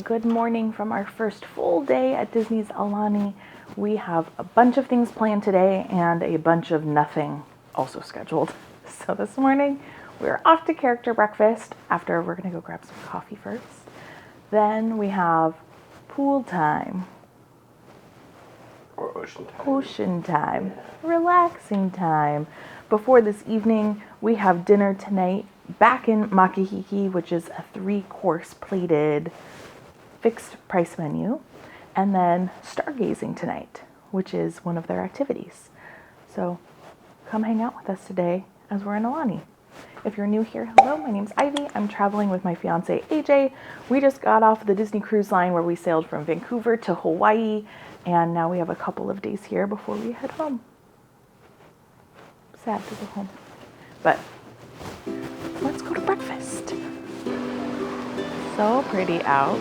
Good morning from our first full day at Disney's Aulani. We have a bunch of things planned today and a bunch of nothing also scheduled. So this morning we're off to character breakfast after we're gonna go grab some coffee first. Then we have pool time. Or ocean time. Ocean time. Relaxing time. Before this evening, we have dinner tonight back in Makahiki, which is a 3-course plated fixed price menu, and then stargazing tonight, which is one of their activities. So come hang out with us today as we're in Aulani. If you're new here, hello, my name's Ivy. I'm traveling with my fiance AJ. We just got off the Disney Cruise Line where we sailed from Vancouver to Hawaii, and now we have a couple of days here before we head home. Sad to go home, but let's go to breakfast. So pretty out.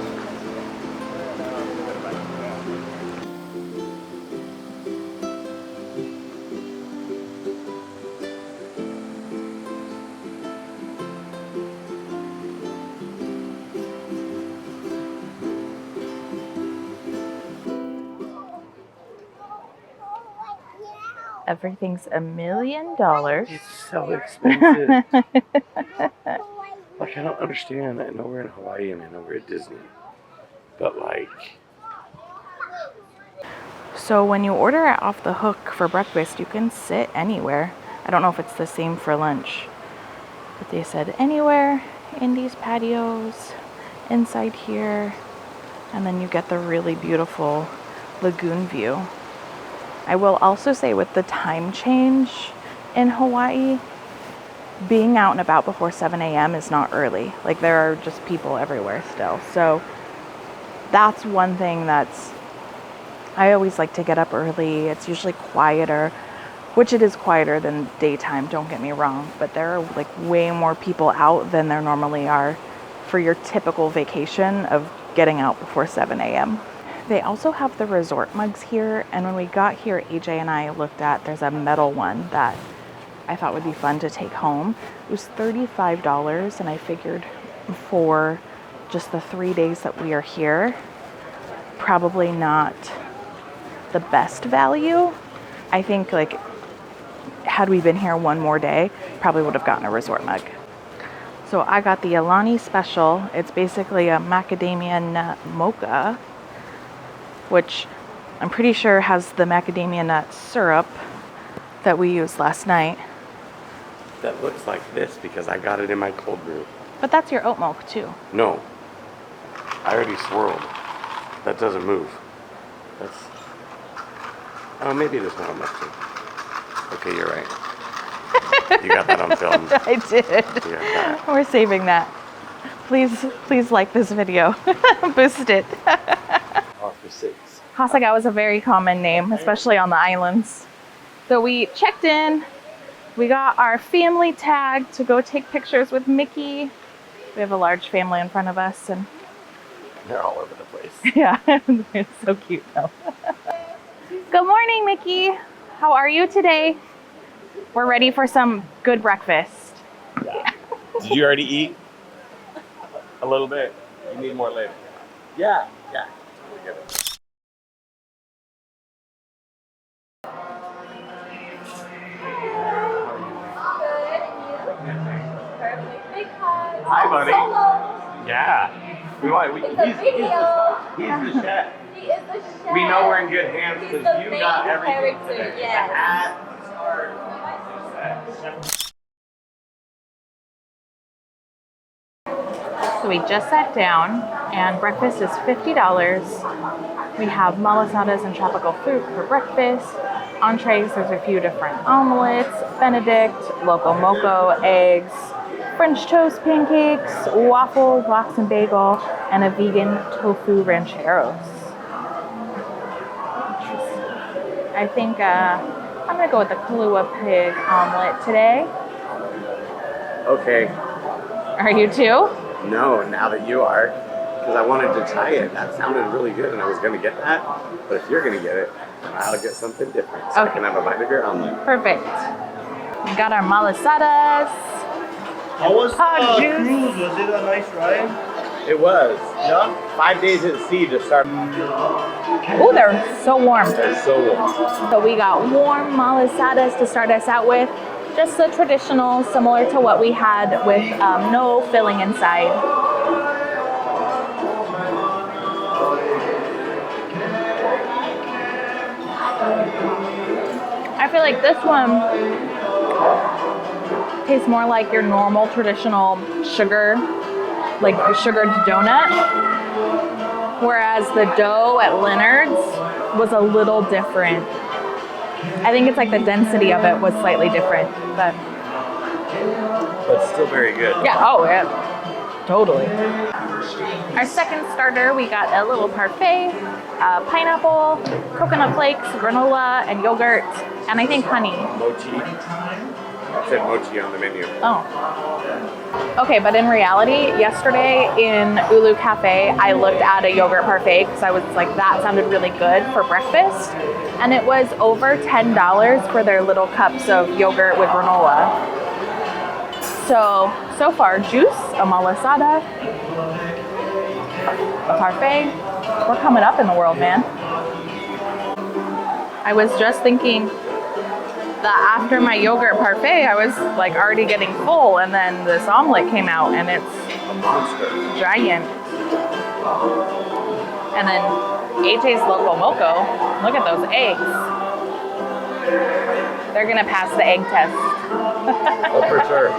Everything's $1 million. It's so expensive. Like, I don't understand. I know we're in Hawaii and I know we're at Disney. But like... So when you order it off the hook for breakfast, you can sit anywhere. I don't know if it's the same for lunch. But they said anywhere in these patios, inside here. And then you get the really beautiful lagoon view. I will also say with the time change in Hawaii, being out and about before 7 a.m. is not early. Like, there are just people everywhere still. So that's one thing I always like to get up early. It's usually quieter, which it is quieter than daytime, don't get me wrong. But there are like way more people out than there normally are for your typical vacation of getting out before 7 a.m. They also have the resort mugs here, and when we got here, AJ and I looked at, there's a metal one that I thought would be fun to take home. It was $35, and I figured for just the 3 days that we are here, probably not the best value. I think like, had we been here one more day, probably would have gotten a resort mug. So I got the Aulani special. It's basically a macadamia nut mocha, which I'm pretty sure has the macadamia nut syrup that we used last night. That looks like this because I got it in my cold brew. But that's your oat milk too. No. I already swirled. That doesn't move. That's... Oh, maybe there's not much too. Okay, you're right. You got that on film. I did. We're saving that. Please like this video. Boost it. For 6. Hasegawa is a very common name, especially on the islands. So we checked in. We got our family tag to go take pictures with Mickey. We have a large family in front of us, and they're all over the place. Yeah, they're so cute though. Good morning, Mickey. How are you today? We're ready for some good breakfast. Yeah. Did you already eat? A little bit. You need more later. Yeah. Totally get it. Hi, buddy. Yeah. He's the chef. He is the chef. We know we're in good hands because you got everything today. Yes. The hat, scarf, So we just sat down, and breakfast is $50. We have malasadas and tropical fruit for breakfast. Entrees, there's a few different omelets, Benedict, loco moco, eggs, French toast pancakes, waffle, lox and bagel, and a vegan tofu rancheros. I think I'm gonna go with the Kahlua pig omelet today. Okay. Are you too? No, now that you are, because I wanted to try it. That sounded really good, and I was gonna get that. But if you're gonna get it, I'll get something different, so I can have a bite of your omelet. Perfect. We got our malasadas. How was the juice. cruise? Was it a nice ride? It was. Yeah? 5 days at sea to start. Oh, they're so warm. They're so warm. So we got warm malasadas to start us out with. Just the traditional, similar to what we had with no filling inside. I feel like this one tastes more like your normal traditional sugar, like a sugared donut. Whereas the dough at Leonard's was a little different. I think it's like the density of it was slightly different, but still very good. yeah, oh yeah, totally. Our second starter, we got a little parfait, pineapple, coconut flakes, granola, and yogurt, and I think honey. Mochi. It said mochi on the menu. Oh. Okay, but in reality, yesterday in Ulu Cafe, I looked at a yogurt parfait because I was like, that sounded really good for breakfast. And it was over $10 for their little cups of yogurt with granola. So far, juice, a malasada, a parfait. We're coming up in the world, man. I was just thinking that after my yogurt parfait, I was like already getting full, and then this omelet came out, and it's giant. And then AJ's Loco Moco, look at those eggs. They're gonna pass the egg test. Oh, for sure.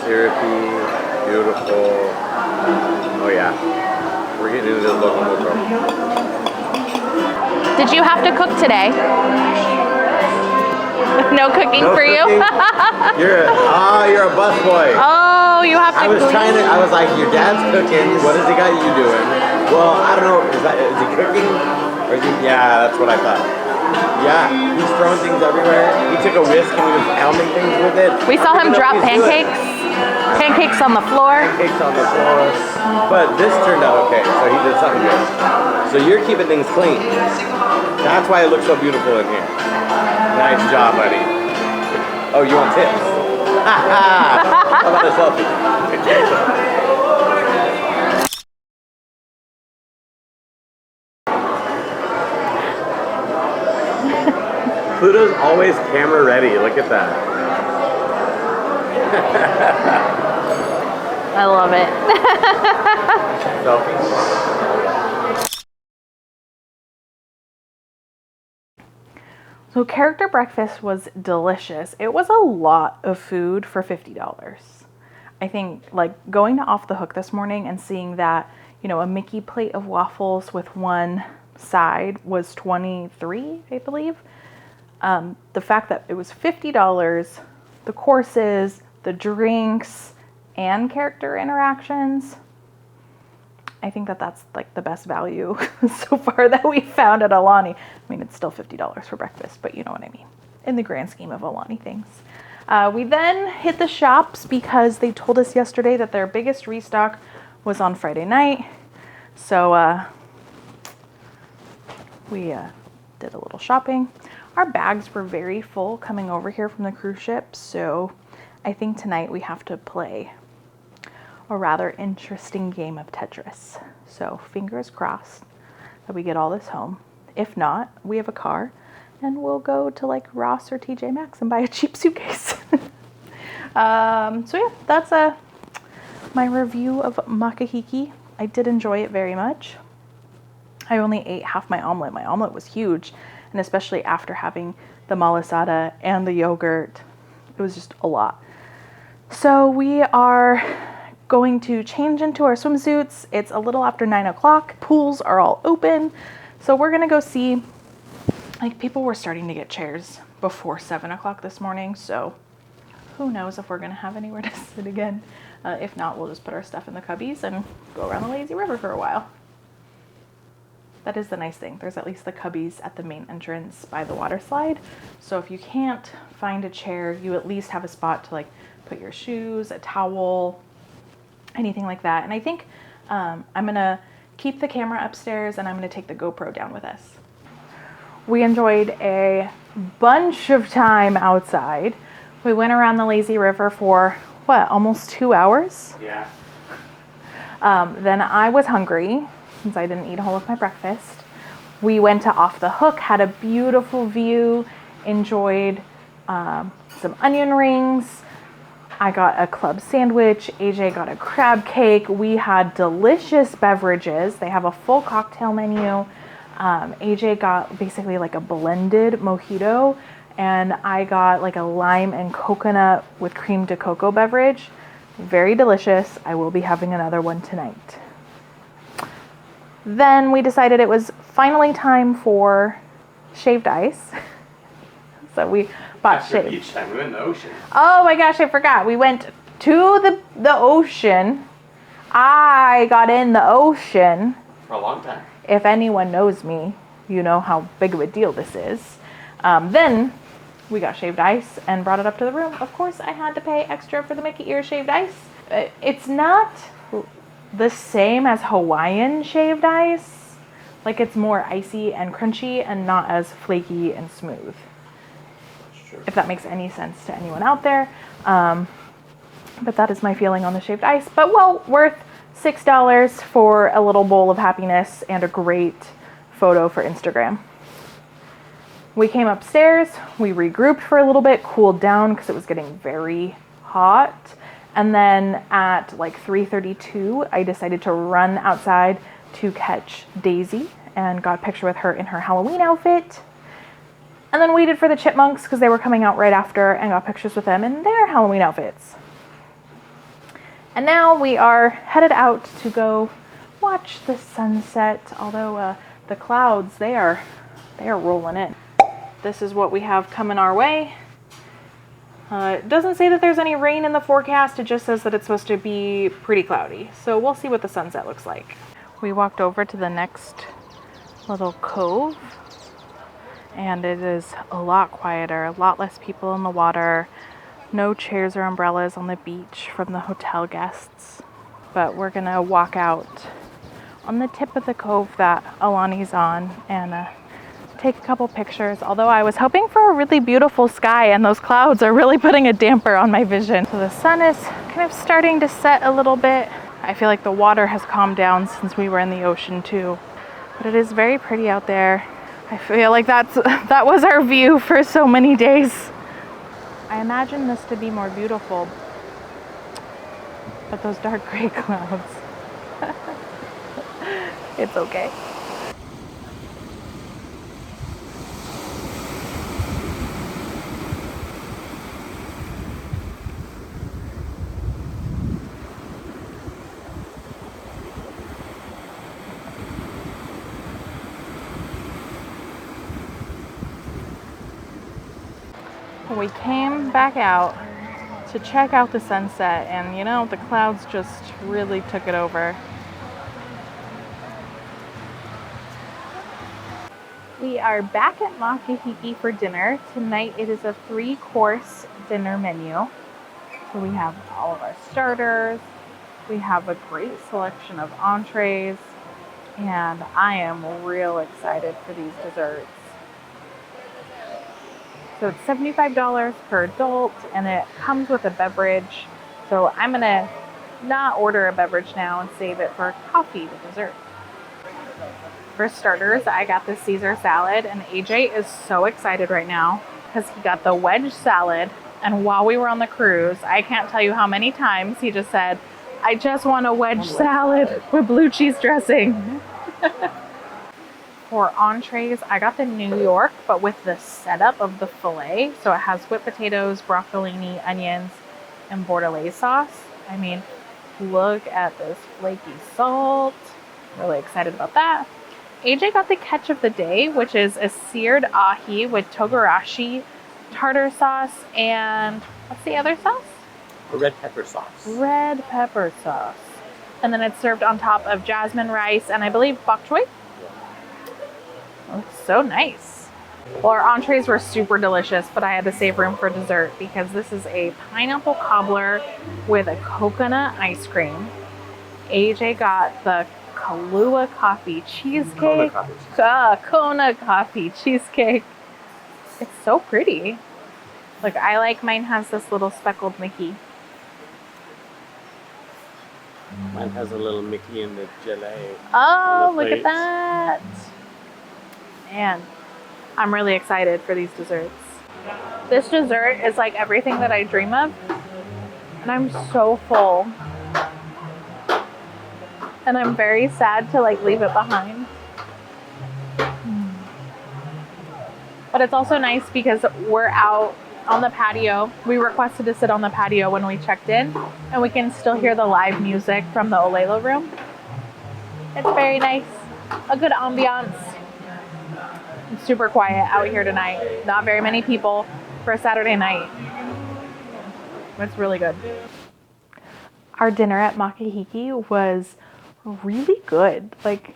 Syrupy, beautiful. Oh yeah, we're getting into the Loco Moco. Did you have to cook today? No cooking No for you? cooking? You're a busboy. Oh, you have to I was like, your dad's cooking. What has he got you doing? Well, I don't know. Is he cooking? Or is he, yeah, that's what I thought. Yeah, he's throwing things everywhere. He took a whisk and he was pounding things with it. We saw him drop pancakes. Pancakes on the floor. Pancakes on the floor. But this turned out okay, so he did something good. So you're keeping things clean. That's why it looks so beautiful in here. Nice job, buddy. Oh, you want tips? How about a selfie? Pluto's always camera ready. Look at that. I love it. Selfie. So character breakfast was delicious. It was a lot of food for $50. I think like going to Off the Hook this morning and seeing that, you know, a Mickey plate of waffles with one side was $23, I believe. The fact that it was $50, the courses, the drinks, and character interactions, I think that that's like the best value so far that we found at Aulani. I mean, it's still $50 for breakfast, but you know what I mean, in the grand scheme of Aulani things. We then hit the shops because they told us yesterday that their biggest restock was on Friday night. So we did a little shopping. Our bags were very full coming over here from the cruise ship, so I think tonight we have to play a rather interesting game of Tetris. So fingers crossed that we get all this home. If not, we have a car and we'll go to like Ross or TJ Maxx and buy a cheap suitcase. So yeah, that's my review of Makahiki. I did enjoy it very much. I only ate half my omelet. My omelet was huge, and especially after having the malasada and the yogurt, it was just a lot. So we are going to change into our swimsuits. It's a little after 9 o'clock. Pools are all open. So we're gonna go see, like, people were starting to get chairs before 7 o'clock this morning. So who knows if we're gonna have anywhere to sit again. If not, we'll just put our stuff in the cubbies and go around the lazy river for a while. That is the nice thing. There's at least the cubbies at the main entrance by the water slide. So if you can't find a chair, you at least have a spot to like put your shoes, a towel, anything like that. And I think I'm gonna keep the camera upstairs and I'm gonna take the GoPro down with us. We enjoyed a bunch of time outside. We went around the lazy river for, what, almost 2 hours? Yeah. Then I was hungry since I didn't eat all of my breakfast. We went to Off the Hook, had a beautiful view, enjoyed some onion rings. I got a club sandwich. AJ got a crab cake. We had delicious beverages. They have a full cocktail menu. AJ got basically like a blended mojito, and I got like a lime and coconut with cream de cocoa beverage. Very delicious. I will be having another one tonight. Then we decided it was finally time for shaved ice. So we bought shaved. Beach time. We went in the ocean. Oh my gosh, I forgot. We went to the ocean. I got in the ocean. For a long time. If anyone knows me, you know how big of a deal this is. Then we got shaved ice and brought it up to the room. Of course, I had to pay extra for the Mickey ear shaved ice. It's not the same as Hawaiian shaved ice. Like, it's more icy and crunchy and not as flaky and smooth. If that makes any sense to anyone out there. But that is my feeling on the shaved ice. But well worth $6 for a little bowl of happiness and a great photo for Instagram. We came upstairs, we regrouped for a little bit, cooled down because it was getting very hot. And then at like 3:32, I decided to run outside to catch Daisy and got a picture with her in her Halloween outfit. And then waited for the chipmunks because they were coming out right after and got pictures with them in their Halloween outfits. And now we are headed out to go watch the sunset, although the clouds, they are rolling in. This is what we have coming our way. It doesn't say that there's any rain in the forecast, it just says that it's supposed to be pretty cloudy. So we'll see what the sunset looks like. We walked over to the next little cove, and it is a lot quieter, a lot less people in the water. No chairs or umbrellas on the beach from the hotel guests. But we're gonna walk out on the tip of the cove that Aulani's on and take a couple pictures. Although I was hoping for a really beautiful sky, and those clouds are really putting a damper on my vision. So the sun is kind of starting to set a little bit. I feel like the water has calmed down since we were in the ocean too. But it is very pretty out there. I feel like that was our view for so many days. I imagine this to be more beautiful, but those dark gray clouds. It's okay. We came back out to check out the sunset, and you know, the clouds just really took it over. We are back at Makahiki for dinner. Tonight it is a 3-course dinner menu. So we have all of our starters, we have a great selection of entrees, and I am real excited for these desserts. So it's $75 per adult, and it comes with a beverage. So I'm gonna not order a beverage now and save it for coffee with dessert. For starters, I got the Caesar salad, and AJ is so excited right now because he got the wedge salad. And while we were on the cruise, I can't tell you how many times he just said, "I just want a wedge salad with blue cheese dressing." For entrees, I got the New York, but with the setup of the filet. So it has whipped potatoes, broccolini, onions, and bordelaise sauce. I mean, look at this flaky salt. Really excited about that. AJ got the catch of the day, which is a seared ahi with togarashi, tartar sauce, and what's the other sauce? Red pepper sauce. Red pepper sauce. And then it's served on top of jasmine rice and I believe bok choy. Looks so nice. Well, our entrees were super delicious, but I had to save room for dessert because this is a pineapple cobbler with a coconut ice cream. AJ got the Kahlua coffee cheesecake. Kona coffee. Kona coffee cheesecake. It's so pretty. Look, I like mine has this little speckled Mickey. Mine has a little Mickey in the gelée. Oh, on the look at plate. that. Man, I'm really excited for these desserts. This dessert is like everything that I dream of. And I'm so full. And I'm very sad to like leave it behind. But it's also nice because we're out on the patio. We requested to sit on the patio when we checked in, and we can still hear the live music from the Olelo room. It's very nice. A good ambiance. It's super quiet out here tonight. Not very many people for a Saturday night. It's really good. Our dinner at Makahiki was really good. Like,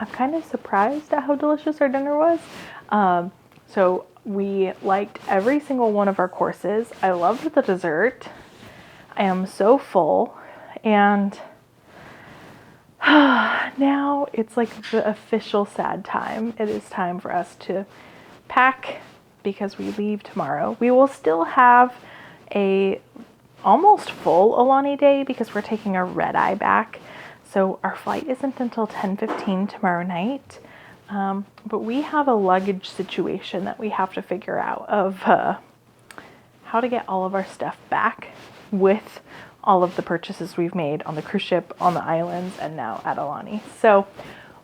I'm kind of surprised at how delicious our dinner was. So we liked every single one of our courses. I loved the dessert. I am so full. And now it's like the official sad time. It is time for us to pack because we leave tomorrow. We will still have a almost full Aulani day because we're taking a red eye back. So our flight isn't until 10:15 tomorrow night. But we have a luggage situation that we have to figure out of how to get all of our stuff back with all of the purchases we've made on the cruise ship, on the islands, and now at Aulani. So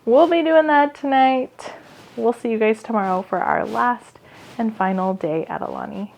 we'll be doing that tonight. We'll see you guys tomorrow for our last and final day at Aulani.